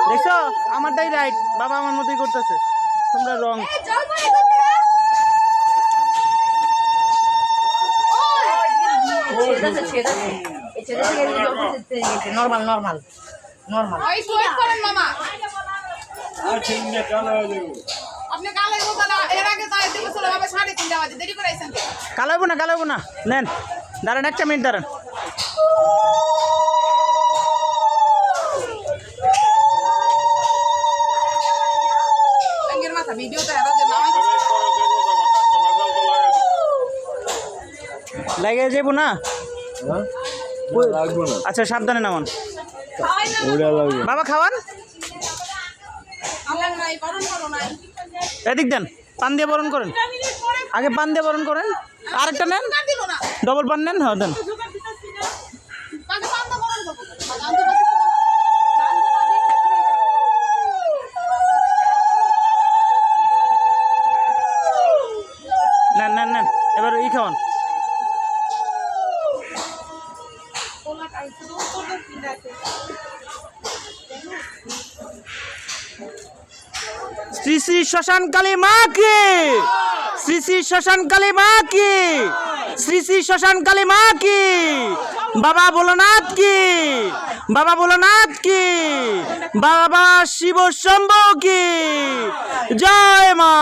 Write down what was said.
দেখছো আমারটাই রাইট, বাবা আমার মতোই করতেছে, তোমরা রং। নরমাল নরমাল নরমাল কালাবো না কালাবো না, নেন দাঁড়ান একটা মিনিট দাঁড়ান। লাগে যাবো না, আচ্ছা সাবধানে নামান। বাবা খাওয়ান, এদিক দেন, পান দিয়ে বরণ করেন, আগে পান দিয়ে বরণ করেন, আরেকটা নেন, ডবল পান নেন, হ্যাঁ দেন। নেন নেন নেন, এবার ই খাওয়ান। শ্রী শ্রী শ্মশান কালী মা কি, শ্রী শ্রী শ্মশান কালী মা কি, শ্রী শ্রী শ্মশান কালী মা কি, বাবা ভোলানাথ কি, বাবা ভোলানাথ কি, বাবা শিব শম্ভু কি, জয় মা।